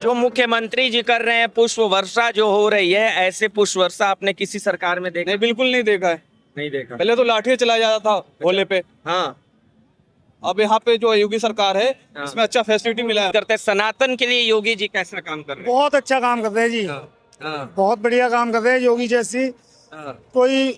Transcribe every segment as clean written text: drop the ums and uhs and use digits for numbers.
जो मुख्यमंत्री जी कर रहे हैं पुष्प वर्षा जो हो रही है, ऐसे पुष्प वर्षा आपने किसी सरकार में देखा? नहीं, बिल्कुल नहीं देखा है। नहीं देखा। पहले तो लाठी चलाया जाता था भोले पे, हाँ अब यहाँ पे जो योगी सरकार है हाँ। इसमें अच्छा फैसिलिटी मिला है। करते सनातन के लिए योगी जी कैसा काम कर रहे हैं? बहुत अच्छा काम कर रहे हैं जी। हाँ, बहुत बढ़िया काम कर रहे हैं। योगी जैसी हाँ, कोई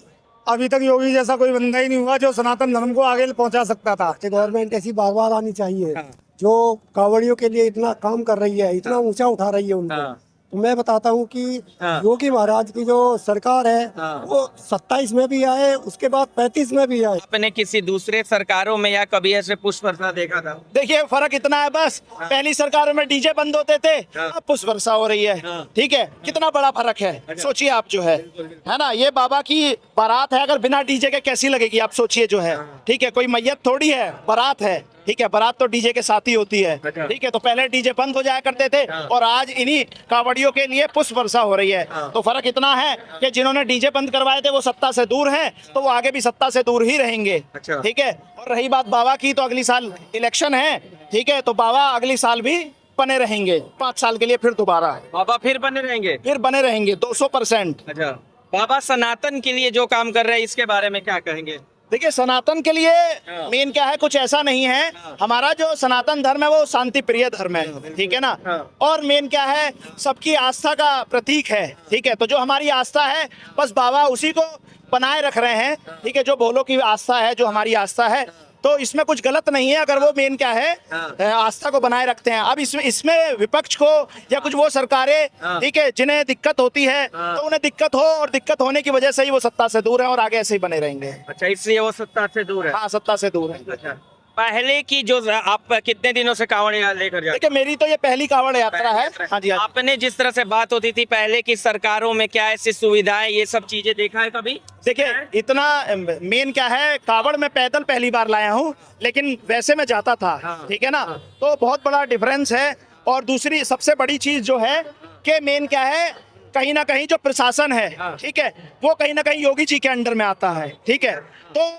अभी तक योगी जैसा कोई बंदा ही नहीं हुआ जो सनातन धर्म को आगे पहुंचा सकता था। गवर्नमेंट ऐसी बार बार आनी चाहिए हाँ। जो कांवड़ियों के लिए इतना काम कर रही है, इतना ऊंचा उठा रही है उनको। हाँ। तो मैं बताता हूँ कि हाँ। योगी महाराज की जो सरकार है हाँ। वो 27 में भी आए, उसके बाद 35 में भी आए। आपने किसी दूसरे सरकारों में या कभी ऐसे पुष्प वर्षा देखा था? देखिए फर्क इतना है बस, पहली सरकारों में डीजे बंद होते थे, अब पुष्प वर्षा हो रही है। ठीक है, कितना बड़ा फर्क है सोचिए आप जो है ना। ये बाबा की बारात है, अगर बिना डीजे के कैसी लगेगी आप सोचिए जो है। ठीक है, कोई मैयत थोड़ी है, बारात है। ठीक है, बारात तो डीजे के साथ ही होती है। ठीक है, तो पहले डीजे बंद हो जाया करते थे और आज इन्हीं कांवड़ियों के लिए पुष्प वर्षा हो रही है। तो फर्क इतना है कि जिन्होंने डीजे बंद करवाए थे वो सत्ता से दूर हैं, तो वो आगे भी सत्ता से दूर ही रहेंगे। अच्छा। ठीक है, और रही बात बाबा की, तो अगली साल इलेक्शन है। ठीक है, तो बाबा अगली साल भी बने रहेंगे, 5 साल के लिए फिर दोबारा बाबा फिर बने रहेंगे? फिर बने रहेंगे 200%। अच्छा, बाबा सनातन के लिए जो काम कर रहे हैं इसके बारे में क्या कहेंगे? देखिए सनातन के लिए मेन क्या है, कुछ ऐसा नहीं है। हमारा जो सनातन धर्म है वो शांति प्रिय धर्म है। ठीक है ना। और मेन क्या है, सबकी आस्था का प्रतीक है। ठीक है, तो जो हमारी आस्था है बस बाबा उसी को बनाए रख रहे हैं। ठीक है, जो भोलों की आस्था है, जो हमारी आस्था है, तो इसमें कुछ गलत नहीं है अगर वो मेन क्या है आस्था को बनाए रखते हैं। अब इसमें विपक्ष को या कुछ वो सरकारें, ठीक है, जिन्हें दिक्कत होती है तो उन्हें दिक्कत हो, और दिक्कत होने की वजह से ही वो सत्ता से दूर है और आगे ऐसे ही बने रहेंगे। अच्छा, इसलिए वो सत्ता से दूर है? हाँ, सत्ता से दूर है। अच्छा, पहले की जो आप कितने दिनों से कांवड़ लेकर जाते? देखिए मेरी तो ये पहली कांवड़ यात्रा है। हाँ जी। आपने जिस तरह से बात होती थी पहले की सरकारों में, क्या ऐसी सुविधाएं ये सब चीजें देखा है कभी? देखिए इतना मेन क्या है, कांवड़ में पैदल पहली बार लाया हूँ, लेकिन वैसे मैं जाता था। ठीक है ना, तो बहुत बड़ा डिफरेंस है। और दूसरी सबसे बड़ी चीज जो है कि मेन क्या है, कहीं ना कहीं जो प्रशासन है, ठीक है, वो कहीं ना कहीं योगी जी के अंडर में आता है। ठीक है, तो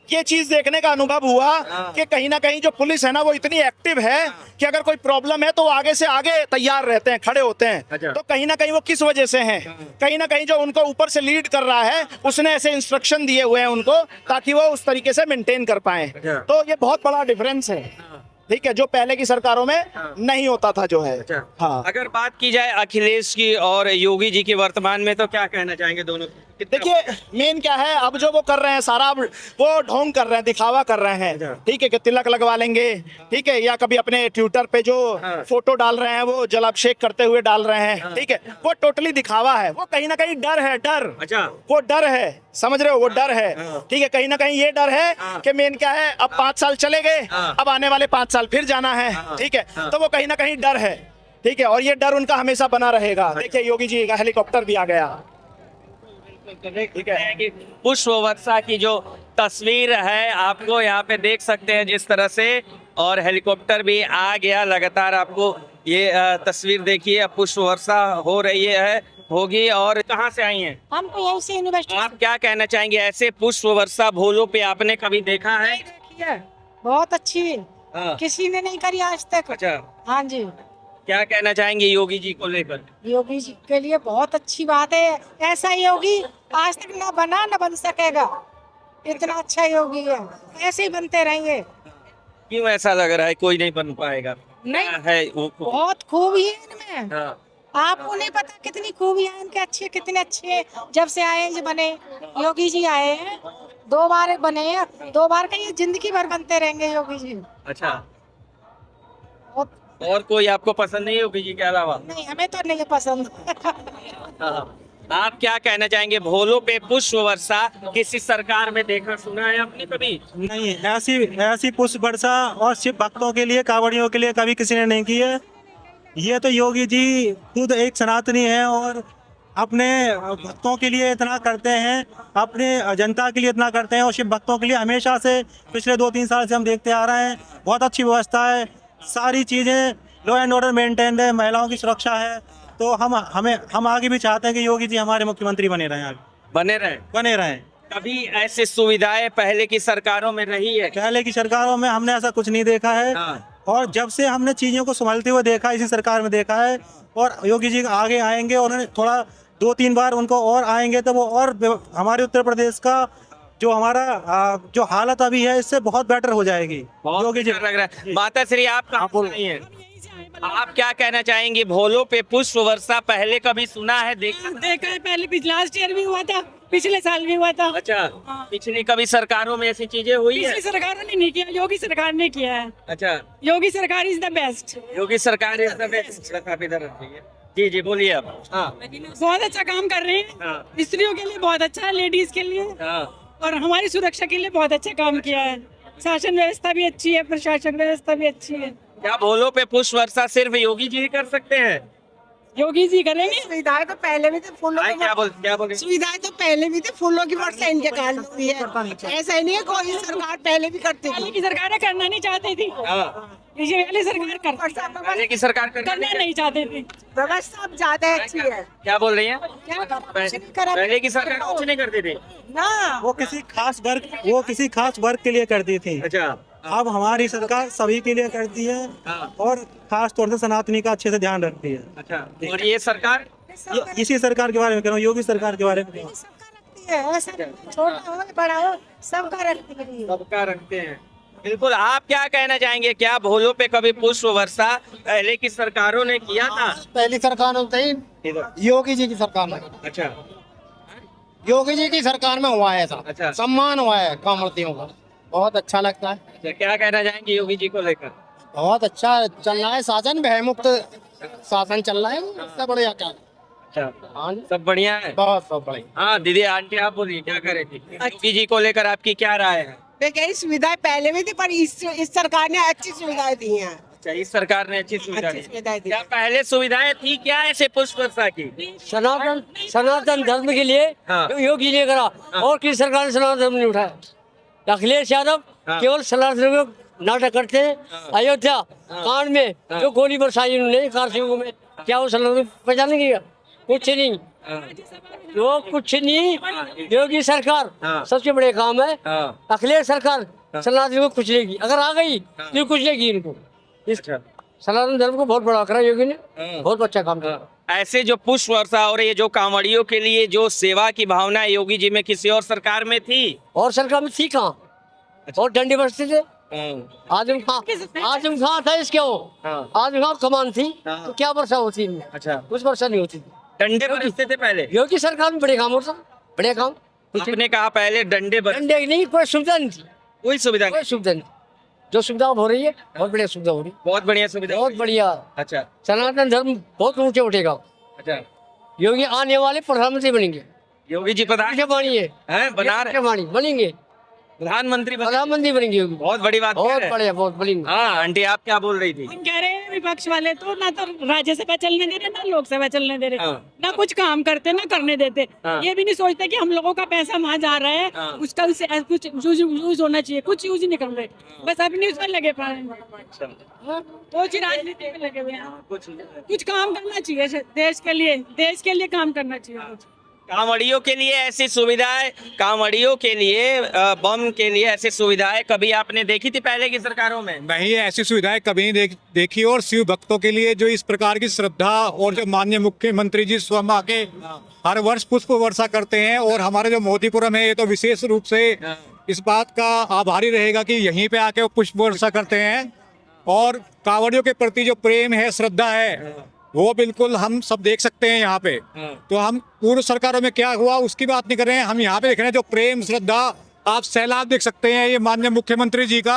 ये चीज देखने का अनुभव हुआ कि कहीं ना कहीं जो पुलिस है ना वो इतनी एक्टिव है कि अगर कोई प्रॉब्लम है तो वो आगे से आगे तैयार रहते हैं, खड़े होते हैं। तो कहीं ना कहीं वो किस वजह से हैं, कहीं ना कहीं जो उनको ऊपर से लीड कर रहा है उसने ऐसे इंस्ट्रक्शन दिए हुए हैं उनको, ताकि वो उस तरीके से मेंटेन कर पाए। तो ये बहुत बड़ा डिफरेंस है। ठीक है, जो पहले की सरकारों में नहीं होता था जो है। हाँ, अगर बात की जाए अखिलेश की और योगी जी की वर्तमान में, तो क्या कहना चाहेंगे दोनों? देखिए मेन क्या है, अब जो वो कर रहे हैं सारा, अब वो ढोंग कर रहे हैं, दिखावा कर रहे हैं। ठीक है, कि तिलक लगवा लेंगे, ठीक है, या कभी अपने ट्विटर पे जो फोटो डाल रहे हैं वो जलाभिषेक करते हुए डाल रहे हैं। ठीक है, वो टोटली दिखावा है, वो कहीं ना कहीं डर है, डर। अच्छा, वो डर है, समझ रहे हो, वो डर है। ठीक है, कहीं ना कहीं ये डर है कि मेन क्या है, अब 5 साल चले गए, अब आने वाले 5 साल फिर जाना है। ठीक है, तो वो कहीं ना कहीं डर है। ठीक है, और ये डर उनका हमेशा बना रहेगा। देखिए योगी जी का हेलीकॉप्टर भी आ गया। ठीक है कि पुष्प वर्षा की जो तस्वीर है आपको यहाँ पे देख सकते हैं जिस तरह से, और हेलीकॉप्टर भी आ गया। लगातार आपको ये तस्वीर देखिए, अब पुष्प वर्षा हो रही है, होगी। और कहाँ से आई हैं? हम तो यहीं से यूनिवर्सिटी आप क्या कहना चाहेंगे, ऐसे पुष्प वर्षा भोलों पे आपने कभी देखा है? देखी है, बहुत अच्छी। हाँ। किसी ने नहीं करी आज तक। अच्छा, हाँ जी, क्या कहना चाहेंगे योगी जी को लेकर? योगी जी के लिए बहुत अच्छी बात है। ऐसा योगी आज तक ना बना ना बन सकेगा, इतना अच्छा योगी है। ऐसे ही बनते रहेंगे। क्यों ऐसा लग रहा है कोई नहीं बन पाएगा? नहीं, क्या है वो? बहुत खूबी है इनमें। हाँ। आपको नहीं पता कितनी खूबियां हैं इनके, अच्छे कितने अच्छे। जब से आए जी बने, योगी जी आए हैं, 2 बार बने हैं, 2 बार का ये जिंदगी भर बनते रहेंगे योगी जी। अच्छा, बहुत- और कोई आपको पसंद नहीं योगी जी के अलावा? नहीं, हमें तो नहीं पसंद। हाँ। आप क्या कहना चाहेंगे, भोलों पे पुष्प वर्षा किसी सरकार में देखा सुना है आपने कभी? नहीं, ऐसी ऐसी पुष्प वर्षा और सिर्फ भक्तों के लिए, कांवड़ियों के लिए कभी किसी ने नहीं की है। ये तो योगी जी खुद एक सनातनी है और अपने भक्तों के लिए इतना करते हैं, अपने जनता के लिए इतना करते हैं, और शिव भक्तों के लिए हमेशा से पिछले 2-3 साल से हम देखते आ रहे हैं। बहुत अच्छी व्यवस्था है, सारी चीज़ें लॉ एंड ऑर्डर मेंटेन है, महिलाओं की सुरक्षा है। तो हम आगे भी चाहते हैं कि योगी जी हमारे मुख्यमंत्री बने रहें, आगे बने रहें। कभी ऐसी सुविधाएं पहले की सरकारों में रही है? पहले की सरकारों में हमने ऐसा कुछ नहीं देखा है। हाँ। और जब से हमने चीज़ों को संभालते हुए देखा, इसी सरकार में देखा है, और योगी जी आगे आएंगे और उन्हें थोड़ा 2-3 बार उनको और आएंगे तो वो और हमारे उत्तर प्रदेश का जो हमारा जो हालत अभी है इससे बहुत बेटर हो जाएगी। योगी जी लग रहा है। माता श्री आप कहाँ बोल रही हैं? आप क्या कहना चाहेंगी? भोलों पे पुष्प वर्षा पहले कभी सुना है, देखा? देखा है, पहले लास्ट ईयर भी हुआ था, पिछले साल भी हुआ था। अच्छा, पिछली कभी सरकारों में ऐसी चीजें हुई है? पिछली सरकारों ने नहीं किया, योगी सरकार ने किया है। अच्छा, योगी सरकार इज द बेस्ट। योगी सरकार इज द बेस्ट। आप इधर रखिए। जी जी बोलिए आप। हाँ बहुत अच्छा काम कर रहे हैं। हाँ। स्त्रियों के लिए बहुत अच्छा है, लेडीज के लिए, हाँ और हमारी सुरक्षा के लिए बहुत अच्छा काम किया है। शासन व्यवस्था भी अच्छी है, प्रशासन व्यवस्था भी अच्छी है। क्या भोलों पे पुष्प वर्षा सिर्फ योगी जी ही कर सकते हैं? योगी जी करेंगे। सुविधाएं तो पहले भी थे, फूलों आए, की क्या बोल सुविधाएं तो पहले भी थे, फूलों की वर्षा इनके कारण हुई है। ऐसा ही नहीं है, कोई सरकार पहले भी करती पहले थी। की सरकारें करना नहीं चाहती थी, हाँ, ये वाली सरकार पहले की सरकार करना नहीं चाहते थे। व्यवस्था अब ज्यादा अच्छी है। क्या बोल रही हैं? क्या कुछ नहीं करा पहले की सरकार कुछ नहीं करती थी। ना, वो किसी खास वर्ग के लिए करती थी। अच्छा, अब हमारी सरकार सभी के लिए करती है, हाँ। और खास तौर से सनातनी का अच्छे से ध्यान रखती है। अच्छा, और ये सरकार इसी सरकार के बारे में कह रहा हूँ, योगी सरकार के बारे में कह रहा हूँ। सबका रखती है, ऐसा छोटा हो बड़ा हो सबका रखती है। सबका रखते हैं। बिल्कुल, आप क्या कहना चाहेंगे? क्या भोलों पे कभी पुष्प वर्षा पहले की सरकारों ने किया था? पहली सरकार होती योगी जी की सरकार में, अच्छा योगी जी की सरकार में हुआ है ऐसा। अच्छा। सम्मान हुआ है कामर्तियों का, बहुत अच्छा लगता है। अच्छा, क्या कहना चाहेंगे योगी जी को लेकर? बहुत अच्छा चल रहा है शासन, भय मुक्त शासन चल रहा है, इससे बढ़िया क्या। अच्छा, हाँ जी, सब बढ़िया है। बहुत सब बढ़िया। हाँ दीदी, आंटी आप बोलिए, क्या कर रही थी? योगी जी को लेकर आपकी क्या राय है? देखिए सुविधाएं पहले भी थी, पर इस सरकार ने अच्छी सुविधाएं दी हैं। अच्छा, इस सरकार ने अच्छी सुविधा अच्छी दी। सुविधाएं दी। क्या पहले सुविधाएं थी क्या ऐसे पुष्प वर्षा की? सनातन धर्म के लिए हाँ। योगी ने करा, और किसी सरकार ने सनातन धर्म नहीं उठाया। अखिलेश यादव हाँ। केवल सनातन धर्म का नाटक करते हैं। अयोध्या कांड में जो गोली बरसाई उन्होंने कार सिंह में, क्या वो सनातन पहचानेंगे? कुछ नहीं, वो कुछ नहीं। योगी सरकार हाँ। सबसे बड़े काम है। हाँ। अखिलेश सरकार सनातन को कुछ लेगी, अगर आ गई तो कुछ लेगी इनको। इस अच्छा, सनातन धर्म को बहुत बड़ा करा योगी ने, बहुत अच्छा काम किया। ऐसे जो पुष्प वर्षा और ये जो कांवड़ियों के लिए जो सेवा की भावना योगी जी में किसी और सरकार में थी? और सरकार में थी कहाँ? और डंडे बरसते थे। आजम खान था इसके वो। हाँ। आजम खान कमान थी, हाँ। तो क्या वर्षा होती इनमें? अच्छा, कुछ वर्षा नहीं होती थी। डंडे बरसते थे पहले? योगी सरकार में बड़े काम होता, बड़े काम। आपने कहा पहले डंडे डंडे की नहीं, कोई सुविधा नहीं थी, कोई सुविधा कोई नहीं। सुविधा नहीं। जो सुविधा हो रही है बहुत बढ़िया सुविधा हो रही है, बहुत बढ़िया सुविधा। बहुत बढ़िया। अच्छा सनातन धर्म बहुत ऊंचे उठेगा। अच्छा, योगी आने वाले प्रधानमंत्री बनेंगे। योगी जी वाणी है, बना रहे वाणी बनेंगे, प्रधानमंत्री प्रधानमंत्री बनेंगे योगी। बहुत बड़ी बात बहुत कह रहे हैं। बढ़िया, बहुत बनेंगे। हाँ आंटी, आप क्या बोल रही थी? हम कह रहे हैं विपक्ष वाले तो ना तो राज्यसभा चलने दे रहे, ना लोकसभा चलने दे रहे, हाँ। ना कुछ काम करते, ना करने देते। हाँ। ये भी नहीं सोचते कि हम लोगों का पैसा वहाँ जा रहा है, हाँ। उसका उससे कुछ यूज होना चाहिए। कुछ यूज नहीं कर रहे, बस अपनी उसमें लगे पड़े हैं। हाँ, तो जी राजनीति में लगे हुए हैं। कुछ काम करना चाहिए देश के लिए काम करना चाहिए। कांवड़ियों के लिए ऐसी सुविधाएं, कांवड़ियों के लिए बम के लिए ऐसी सुविधाएं कभी आपने देखी थी पहले की सरकारों में? नहीं, ऐसी सुविधाएं कभी नहीं देखी। और शिव भक्तों के लिए जो इस प्रकार की श्रद्धा, और जो माननीय मुख्यमंत्री जी स्वयं आके हर वर्ष पुष्प वर्षा करते हैं, और हमारे जो मोदीपुरम है ये तो विशेष रूप से इस बात का आभारी रहेगा कि यहीं पे आके वो पुष्प वर्षा करते हैं। और कांवड़ियों के प्रति जो प्रेम है, श्रद्धा है, वो बिल्कुल हम सब देख सकते हैं यहाँ पे। तो हम पूर्व सरकारों में क्या हुआ उसकी बात नहीं कर रहे हैं, हम यहाँ पे देख रहे हैं जो प्रेम श्रद्धा, आप सैलाब देख सकते हैं ये माननीय मुख्यमंत्री जी का,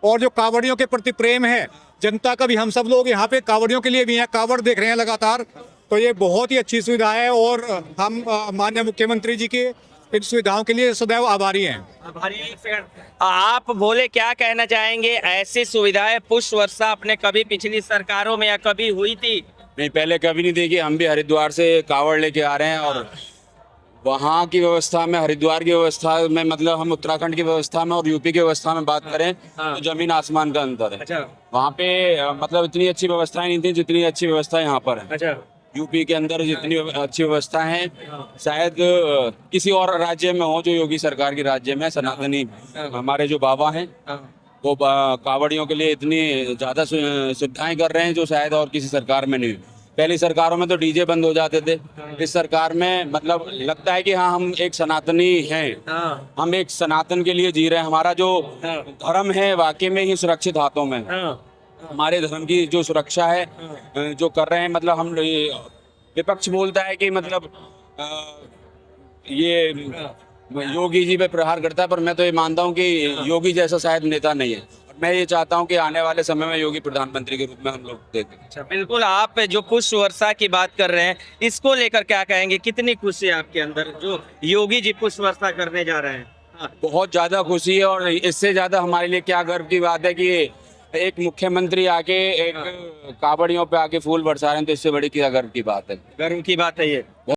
और जो कांवड़ियों के प्रति प्रेम है जनता का भी। हम सब लोग यहाँ पे कांवड़ियों के लिए भी हैं, कांवड़ देख रहे हैं लगातार। तो ये बहुत ही अच्छी सुविधा है, और हम माननीय मुख्यमंत्री जी के इन सुविधाओं के लिए सदैव आभारी हैं। आप बोले, क्या कहना चाहेंगे? ऐसी सुविधाएं पुष्प वर्षा अपने कभी पिछली सरकारों में या कभी हुई थी? नहीं, पहले कभी नहीं देखी। हम भी हरिद्वार से कावड़ लेके आ रहे हैं, और वहाँ की व्यवस्था में, हरिद्वार की व्यवस्था में, मतलब हम उत्तराखंड की व्यवस्था में और यूपी की व्यवस्था में बात करें तो जमीन आसमान का अंतर है। अच्छा। वहाँ पे मतलब इतनी अच्छी व्यवस्थाएं नहीं थी जितनी अच्छी व्यवस्था यहाँ पर है। अच्छा। यूपी के अंदर जितनी अच्छी व्यवस्था है शायद किसी और राज्य में हो जो योगी सरकार की राज्य में। सनातनी हमारे जो बाबा हैं वो कावड़ियों के लिए इतनी ज़्यादा सुविधाएं कर रहे हैं जो शायद और किसी सरकार में नहीं। पहली सरकारों में तो डीजे बंद हो जाते थे, इस सरकार में मतलब लगता है कि हाँ हम एक सनातनी हैं, हम एक सनातन के लिए जी रहे हैं। हमारा जो धर्म है वाकई में ही सुरक्षित हाथों में है। हमारे धर्म की जो सुरक्षा है जो कर रहे हैं, मतलब हम विपक्ष बोलता है कि मतलब ये योगी जी पे प्रहार करता है, पर मैं तो ये मानता हूँ कि योगी जैसा शायद नेता नहीं है। मैं ये चाहता हूँ कि आने वाले समय में योगी प्रधानमंत्री के रूप में हम लोग देखें। अच्छा, बिल्कुल। आप जो पुष्प वर्षा की बात कर रहे हैं, इसको लेकर क्या कहेंगे? कितनी खुशी है आपके अंदर जो योगी जी पुष्प वर्षा करने जा रहे हैं? हाँ। बहुत ज़्यादा खुशी है, और इससे ज़्यादा हमारे लिए क्या गर्व की बात है कि एक मुख्यमंत्री आके एक कावड़ियों पे आके फूल बरसा रहे हैं, तो इससे बड़ी क्या गर्व की बात है? गर्व की बात है ये।